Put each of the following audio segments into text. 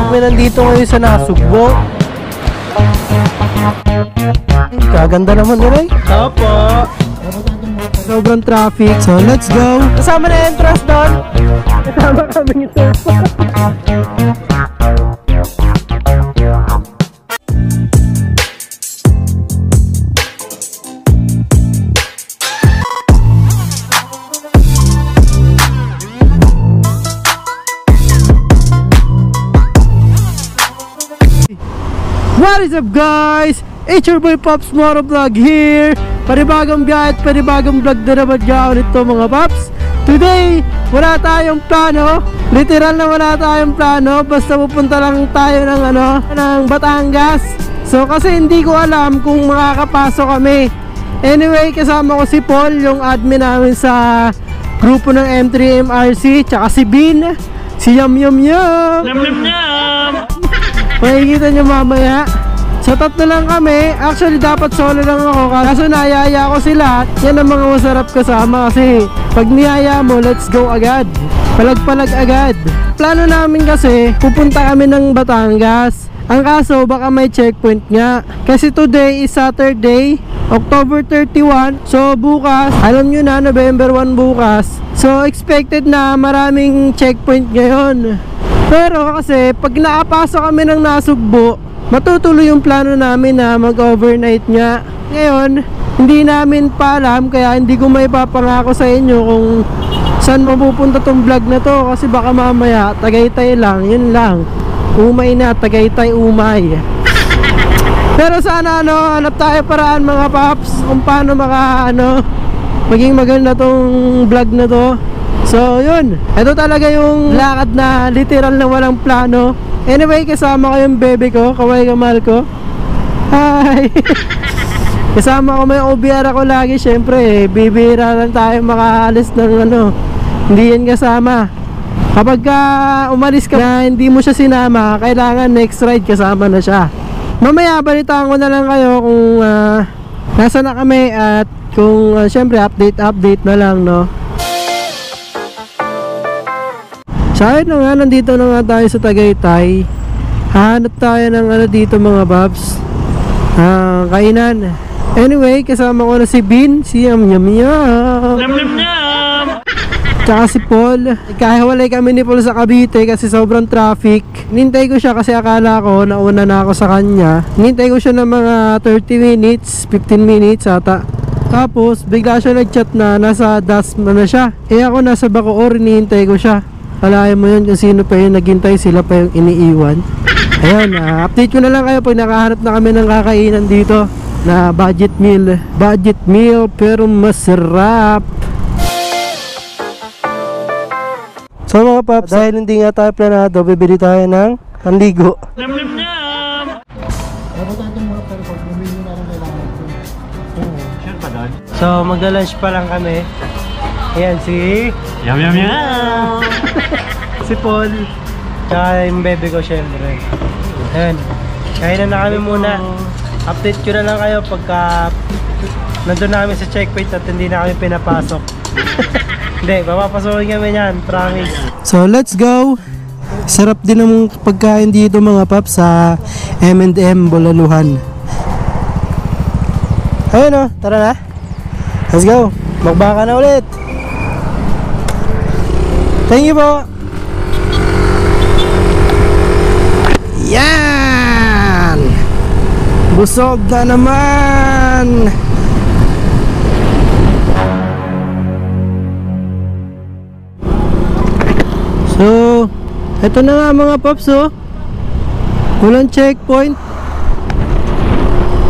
kami nandito ngayon sa Nasugbo. Kaganda naman nila eh. Opo. Sobrang traffic. So let's go. Kasama na entrance doon. Kasama kami ito. What is up guys? It's your boy Pops Motovlog here. Panibagong biyahe at panibagong vlog na naman gawin ito mga Pops. Today, wala tayong plano. Literal na wala tayong plano. Basta pupunta lang tayo ng Batangas. So kasi hindi ko alam kung makakapasok kami. Anyway, kasama ko si Paul, yung admin namin sa grupo ng M3MRC. Tsaka si Bin, si Yum Yum Yum. Yum Yum Yum. Makikita nyo mamaya. So tatlo lang kami. Actually dapat solo lang ako, kaso nayaya ko sila. Yan ang mga masarap kasama kasi pag niyaya mo, let's go agad. Palag-palag agad. Plano namin kasi pupunta kami ng Batangas. Ang kaso baka may checkpoint nga. Kasi today is Saturday, October 31. So bukas, alam nyo na, November 1 bukas. So expected na maraming checkpoint ngayon. Pero kasi pag nakapasok kami ng Nasugbo, matutuloy yung plano namin na mag-overnight nga. Ngayon, hindi namin pa alam, kaya hindi ko maipapangako sa inyo kung saan mapupunta tong vlog na to. Kasi baka mamaya, Tagaytay lang, yun lang. Umay na, Tagaytay, umay. Pero sana hanap tayo paraan mga Paps kung paano maging maganda tong vlog na to. So yun, ito talaga yung lakad na literal na walang plano. Anyway, kasama ko yung bebe ko, kaway kamal ko. Hi! Kasama ko may OBR ako lagi, syempre bibira lang tayo makaalis ng hindi yan kasama. Kapag umalis ka na hindi mo siya sinama, kailangan next ride kasama na siya. Mamaya balitaan ko na lang kayo kung nasa na kami at kung syempre update na lang, no. So ayun na nga, nandito na nga tayo sa Tagaytay. Hanap tayo ng dito mga Babs, kainan. Anyway, kasama ko na si Bin, si Yum Yum Yum, Yum Yum Yum. tsaka si Paul. Kahiwalay kami ni Paul sa Cavite kasi sobrang traffic. Nintay ko siya kasi akala ko nauna na ako sa kanya. Nintay ko siya ng mga 30 minutes, 15 minutes ata. Tapos bigla siya nag-chat na nasa Dasma na siya. Ako nasa Bacoor, hinihintay ko siya. Alayan mo yun kung sino pa yung naghintay, sila pa yung iniiwan. Ayun, update ko na lang kayo pag nakahanap na kami ng kakainan dito na budget meal pero masarap. So mga Paps, dahil hindi nga tayo planado, bibili tayo ng panligo. Yum Yum Yum. Sure pa doon? So magla-lunch pa lang kami. Ayan si Yum Yum Yum. si Paul, tsaka yung bebe ko syempre. Ayan, kain na kami muna. Update ko na lang kayo pagka nandun na kami sa checkpoint at hindi na kami pinapasok. Hindi, papapasokin kami yan, promise. So let's go. Sarap din ang pagkain dito mga Paps sa M&M Bulaluhan. Ayun tara na. Let's go, magbaka na ulit. Thank you po. Yan! Busog na naman! So, eto na nga mga Pops, walang checkpoint.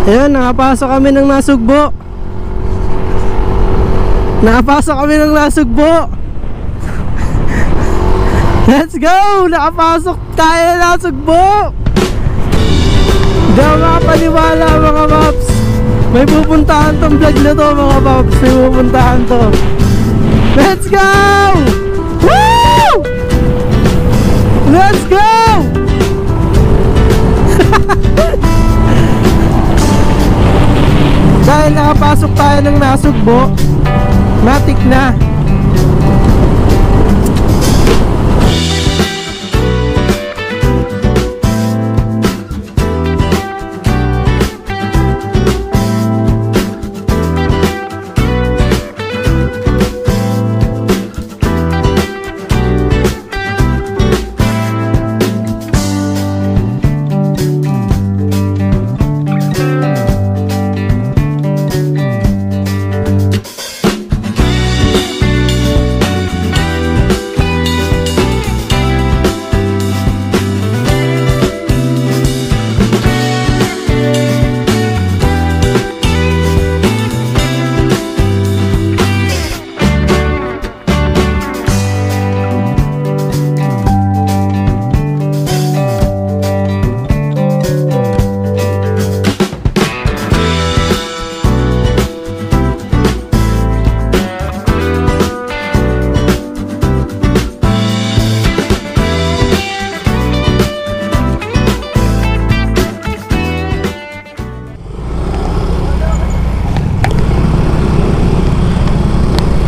Ayan, nakapasok kami ng Nasugbo. Let's go! Nakapasok tayo na Nasugbo! Hindi ako makapaniwala mga Pops. May pupuntahan tong vlog na to mga Pops. May pupuntahan to. Let's go! Woo! Let's go! Dahil nakapasok tayo ng Nasugbo, matik na.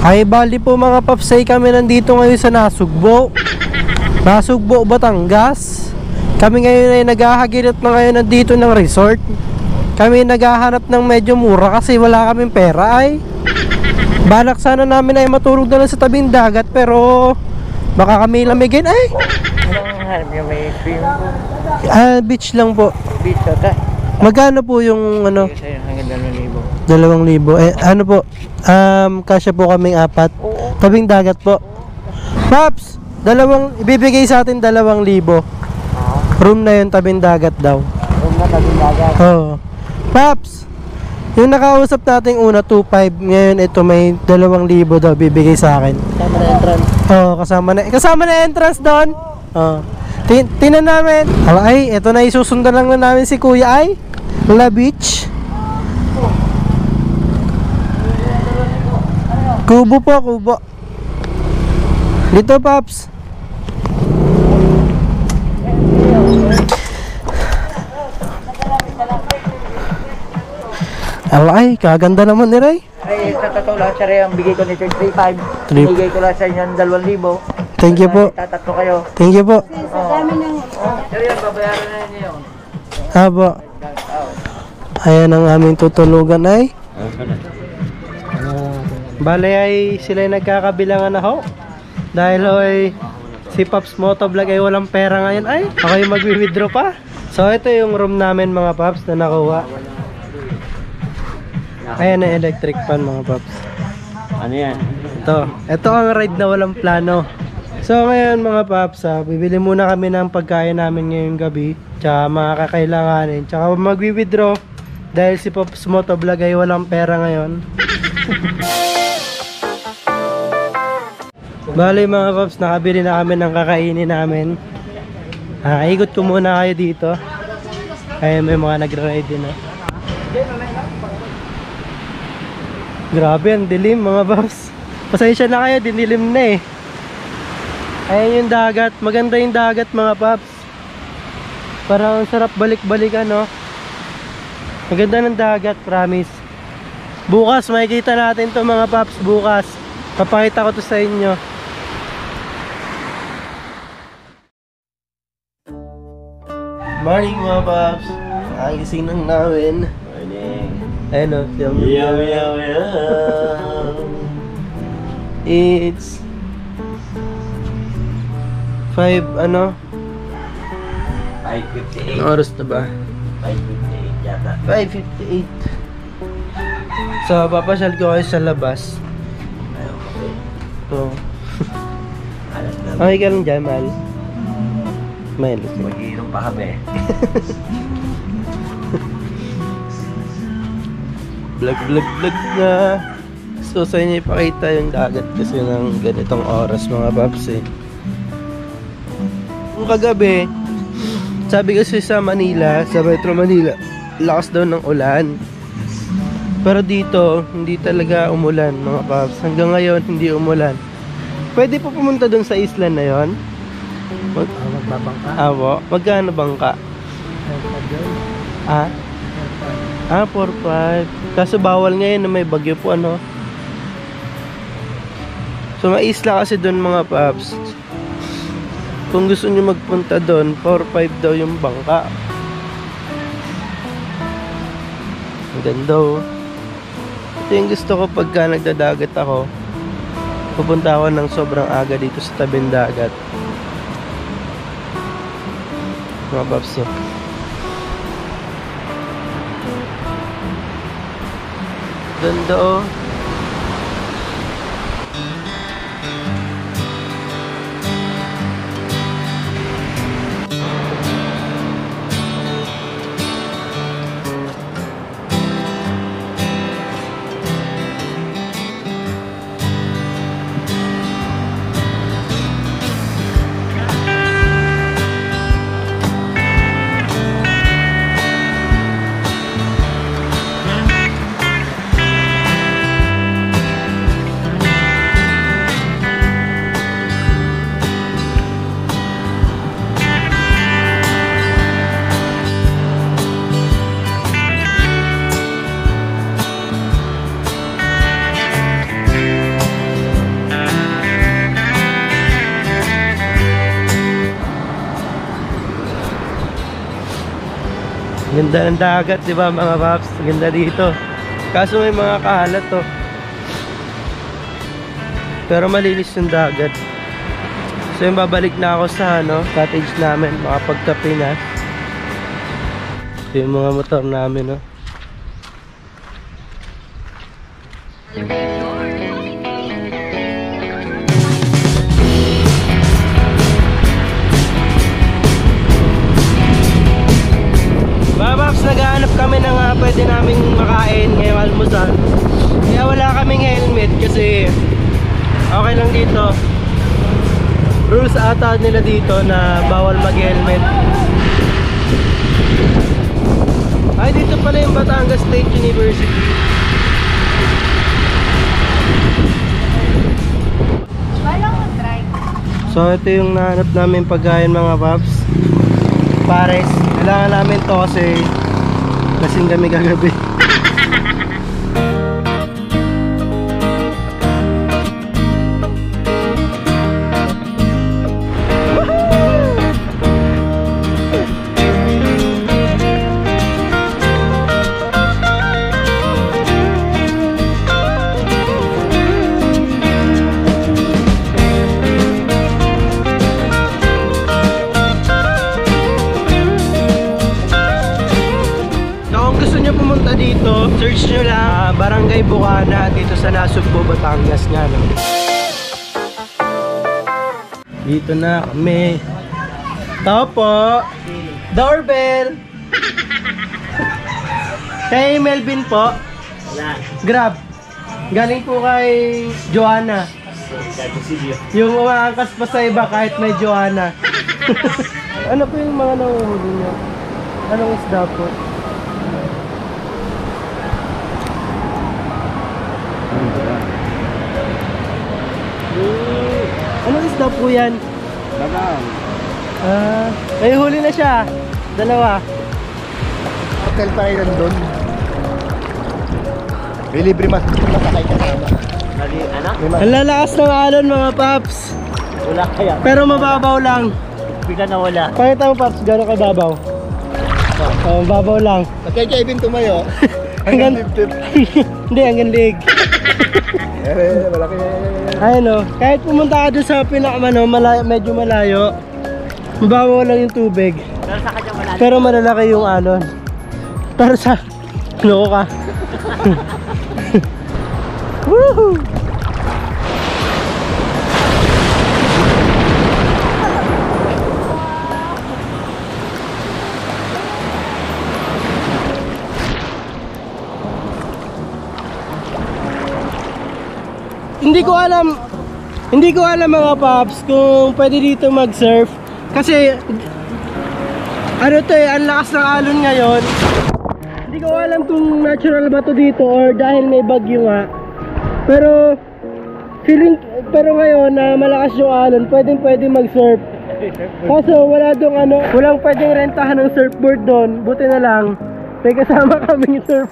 Ay bali po mga paps, ay kami nandito ngayon sa Nasugbo, Batangas. Kami ngayon ay naghahagilit na ngayon nandito ng resort. Kami naghahanap ng medyo mura kasi wala kaming pera ay. Balak sana namin ay matulog na lang sa tabing dagat pero baka kami lamigin ay. Anong hanap niyo? May swim pool? Beach lang po. Beach ata? Magkano po yung ano? Kasi hanggang 2,000. 2,000. Ano po? Kasya po kaming 4. Oo. Tabing dagat po. Paps, ibibigay sa atin 2,000. Room na yun, tabing dagat daw. Huwag na tabing dagat. Oo. Paps, yung nakausap natin una 2,500, ngayon ito may 2,000 daw bibigay sa akin. Kasama na entrance. Oo, kasama na entrance doon. Oo. Tinan namin. Ay, ito na isusundan lang na namin si Kuya ay. La Beach. Kubo po, kubo. Dito, Paps. Alay, kaganda naman ni Ray. Ay, sa totoo lang, siya ang bigay ko nito 3,500. Bigay ko lang sa inyo ng 2,000. Thank you po. Tatatlo kayo. Thank you po. Pero yan, babayaran na ninyo yun. Aba. Ayan ang aming tutulugan ay. Bale ay sila ay nagkakabilangan na ho. Dahil ho ay si Paps Motovlog ay walang pera ngayon ay. Ako yung magwi-withdraw pa. So ito yung room namin mga Paps na nakuha. Ayan ang electric fan mga Paps. Ano yan? Ito ang ride na walang plano. So ngayon mga Paps, bibili muna kami ng pagkain namin ngayong gabi. Tsaka mga kakailanganin. Tsaka magwi-withdraw. Dahil si Paps Motovlog ay walang pera ngayon. Bali mga Paps, nakabili na kami ng kakainin namin. Ikot ko muna kayo dito. Ay may mga nagra-ride din na. Grabe ang dilim mga Paps. Pasensya na kayo, dinilim na eh. Ayan yung dagat, maganda yung dagat mga Paps. Parang sarap balik-balikan no. Maganda ng dagat, promise. Bukas makikita natin to mga Paps, bukas. Papakita ko to sa inyo. Morning mga Paps. Agising ng namin. Morning. Ayun o, film. Yum, yum, yum. It's 5 ano? 5:58. Anong oras na ba? 5:58 yata. 5:58. So, papasyal ko kayo sa labas. Ayun, okay. So, Alas na. okay ka lang dyan, Mal? Mal. Mag-iinom pa kami. Vlog na. So, sa inyo ipakita yung dagat kasi ng ganitong oras mga Paps eh. Kung kagabi, sabi kasi sa Manila, sa Metro Manila, lakas daw ng ulan. Pero dito, hindi talaga umulan mga Paps. Hanggang ngayon, hindi umulan. Pwede po pumunta doon sa isla na yon. Magbabangka. Awo, magkano bangka? Ah? 4-5. Kaso bawal ngayon na may bagyo po ano. So may isla kasi doon mga Paps. Kung gusto nyo magpunta doon, 4-5 daw yung bangka. Ang ganda oh. Ito yung gusto ko pagka nagdadagat ako. Pupunta ako ng sobrang aga dito sa tabing dagat. Mga Paps oh. Ganda oh. Ganda ng dagat, di ba mga paps? Ganda dito. Kaso may mga kahalat to. Pero malinis yung dagat. So yung babalik na ako sa cottage namin, makapagkape na. Ito yung mga motor namin, no. Babaps, naghahanap kami ng pwede naming makain ngayong almusal. Kaya wala kaming helmet kasi okay lang dito. Rules ata nila dito na bawal mag-helmet. Ay, dito pala yung Batangas State University. So ito yung nahanap namin pagkain mga paps. Pares. Kailangan namin to kasi lasing kami kagabi. Dito, search nyo lang Barangay Bukana dito sa Nasugbo, Batangas nga, no? Dito na kami. Tao po. Doorbell. Kay Melvin po. Grab. Galing po kay Joanna. Yung umaangkas pa sa iba kahit may Joanna. Ano po yung mga nahuhuli nyo? Anong isda po? Anong isda po yan? Babang. May huli na siya. Dalawa. Hotel pa rin doon. May libre mas masakay ka naman. Ang lalakas ng alon mga paps. Wala kaya. Pero mababaw lang. Bigla na wala. Pakita mo paps, gano'n kababaw? Mababaw lang. Kaya Kevin tumayo. Hanggang hindi, hanggang lig. Malaki. Ayun o, kahit pumunta ka doon sa pinakamano, medyo malayo, mababaw lang yung tubig. Pero sa kanya malalim. Pero malalaki yung alon. Pero sa loko ka. Woohoo! Hindi ko alam mga paps kung pwede dito mag-surf kasi ano to ang lakas ng alon ngayon. Hindi ko alam kung natural ba to dito or dahil may bagyo nga. Pero ngayon na malakas yung alon, pwede mag-surf. Kaso wala dong walang pwedeng rentahan ng surfboard doon. Buti na lang may kasama kaming surf.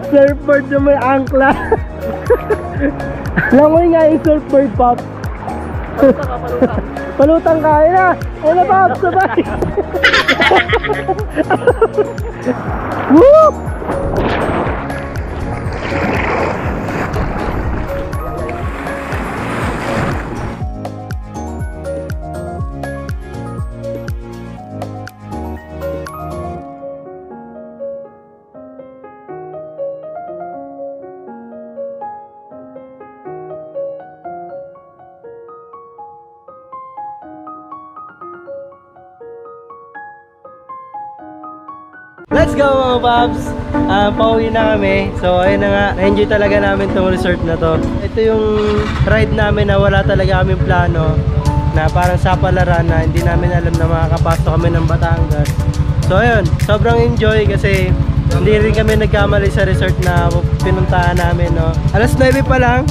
Surfboard na may angkla. Langoy nga yung surfboard, Pop. Palutang ka, na. Ano, Pop, sabay. Woo! Let's go mga paps! Pauwi na kami. So ayun na nga, na-enjoy talaga namin tong resort na to. Ito yung ride namin na wala talaga kaming plano, na parang sa palaran na hindi namin alam na makakapasok kami ng Batangas. So ayun, sobrang enjoy kasi hindi rin kami nagkamali sa resort na pinuntahan namin, no? Alas 9 pa lang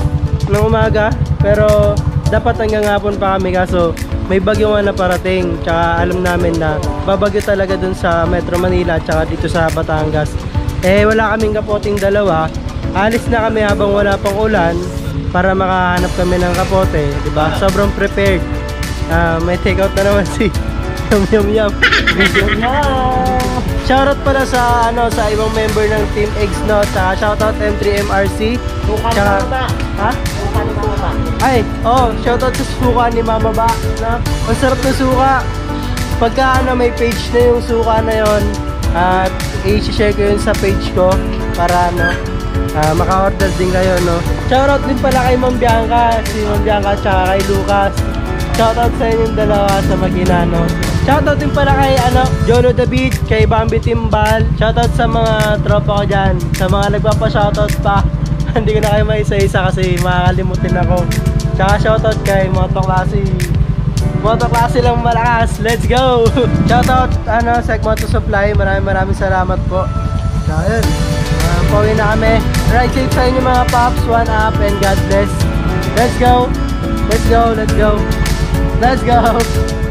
ng umaga, pero dapat hanggang hapon pa kami kaso may bagyo nga na parating. Tsaka alam namin na babagyo talaga dun sa Metro Manila tsaka dito sa Batangas. Eh wala kaming kapoting dalawa. Alis na kami habang wala pang ulan para makahanap kami ng kapote, diba? Sobrang prepared. May take out na naman si Yum Yum. Shoutout pala sa sa ibang member ng Team Eggs, no? Tsaka shoutout M3MRC. Tsaka, ha? Ay, shoutout sa suka ni Mama Ba, no? Ang sarap na suka. Pagka may page na yung suka na yon, at i-share ko yun sa page ko para maka-order din kayo, no? Shoutout din pala kay Ma'am Bianca, si Ma'am Bianca tsaka kay Lucas. Shoutout sa inyong dalawa sa mag-ina, no? Shoutout din pala kay Jolo David, kay Bambi Timbal. Shoutout sa mga tropa ko dyan, sa mga nagpapa-shoutout pa. Hindi ko na kayo maisa-isa kasi makakalimutin ako. Tsaka shoutout kay Motoklase lang malakas. Let's go! Shoutout Segmoto Supply. Maraming salamat po. So yun, pauwi na kami. Ride safe sa inyo mga pops. One up and God bless. Let's go! Let's go! Let's go! Let's go!